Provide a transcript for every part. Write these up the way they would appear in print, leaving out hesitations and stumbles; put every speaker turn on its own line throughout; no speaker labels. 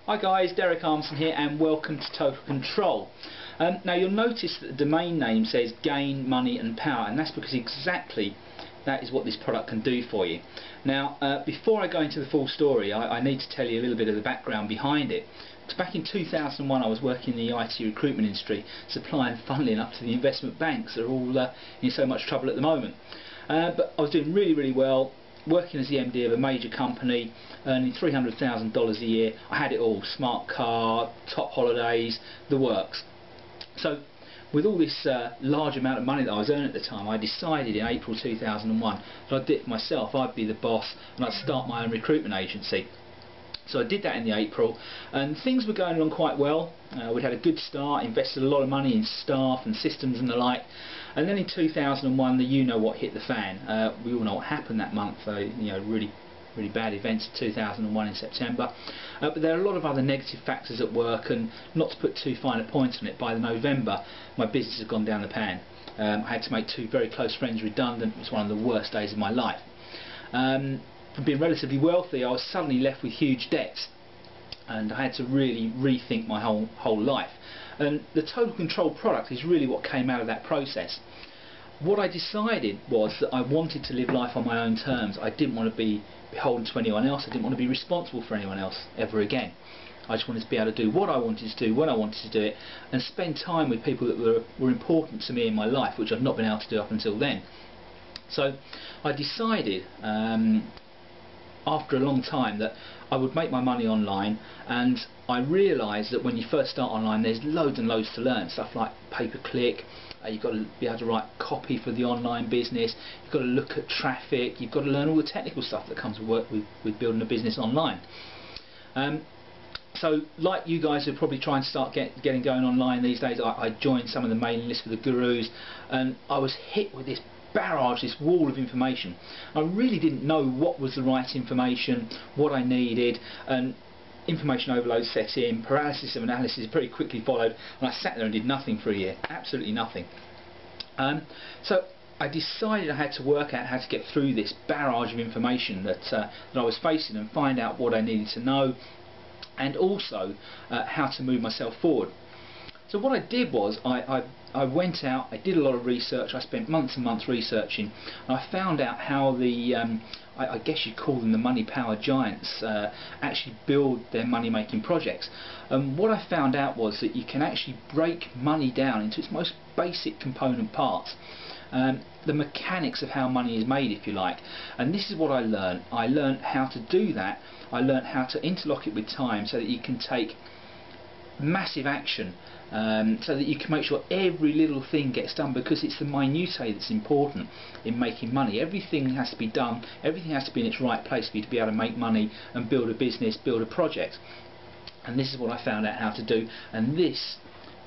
Hi guys, Derek Armstrong here and welcome to Total Control. Now you'll notice that the domain name says gain, money and power, and that's because exactly that is what this product can do for you. Now before I go into the full story, I need to tell you a little bit of the background behind it. Back in 2001 I was working in the IT recruitment industry, supplying funnily enough to the investment banks that are all in so much trouble at the moment. But I was doing really well, working as the MD of a major company, earning $300,000 a year. I had it all: smart car, top holidays, the works. So with all this large amount of money that I was earning at the time, I decided in April 2001 that I'd do it for myself. I'd be the boss and I'd start my own recruitment agency. So I did that in the April, and things were going along quite well. We'd had a good start, invested a lot of money in staff and systems and the like. And then in 2001, the you-know-what hit the fan. We all know what happened that month, really bad events of 2001 in September. But there are a lot of other negative factors at work, and not to put too fine a point on it, by November my business had gone down the pan. I had to make two very close friends redundant. It was one of the worst days of my life. From being relatively wealthy, I was suddenly left with huge debts, and I had to really rethink my whole life. And the Total Control product is really what came out of that process. What I decided was that I wanted to live life on my own terms. I didn't want to be beholden to anyone else. I didn't want to be responsible for anyone else ever again. I just wanted to be able to do what I wanted to do when I wanted to do it, and spend time with people that were important to me in my life, which I've not been able to do up until then. So I decided after a long time that I would make my money online, and I realised that when you first start online there's loads and loads to learn. Stuff like pay-per-click, you've got to be able to write copy for the online business, you've got to look at traffic, you've got to learn all the technical stuff that comes with building a business online. So like you guys who are probably trying to start getting going online these days, I joined some of the mailing lists for the gurus, and I was hit with this barrage, this wall of information. I really didn't know what was the right information, what I needed, and information overload set in, paralysis of analysis pretty quickly followed, and I sat there and did nothing for a year, absolutely nothing. So I decided I had to work out how to get through this barrage of information that I was facing, and find out what I needed to know, and also how to move myself forward. So what I did was I went out, I did a lot of research, I spent months and months researching, and I found out how the, I guess you'd call them the money power giants, actually build their money making projects. And what I found out was that you can actually break money down into its most basic component parts. The mechanics of how money is made, if you like. And this is what I learned. I learned how to do that. I learned how to interlock it with time so that you can take massive action, so that you can make sure every little thing gets done, because it's the minutiae that's important in making money. Everything has to be done, everything has to be in its right place for you to be able to make money and build a business, build a project. And this is what I found out how to do, and these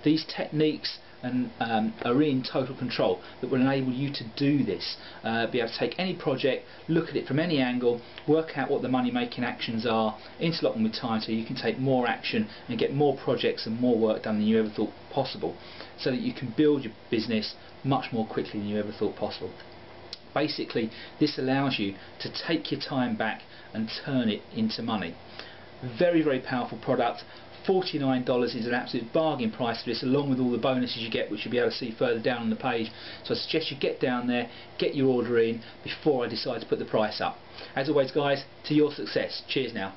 techniques are in Total Control that will enable you to do this, be able to take any project, look at it from any angle, work out what the money making actions are, interlock them with time so you can take more action and get more projects and more work done than you ever thought possible, so that you can build your business much more quickly than you ever thought possible. Basically, this allows you to take your time back and turn it into money. Very powerful product. $49 is an absolute bargain price for this, along with all the bonuses you get, which you'll be able to see further down on the page. So I suggest you get down there, get your order in before I decide to put the price up. As always guys, to your success. Cheers now.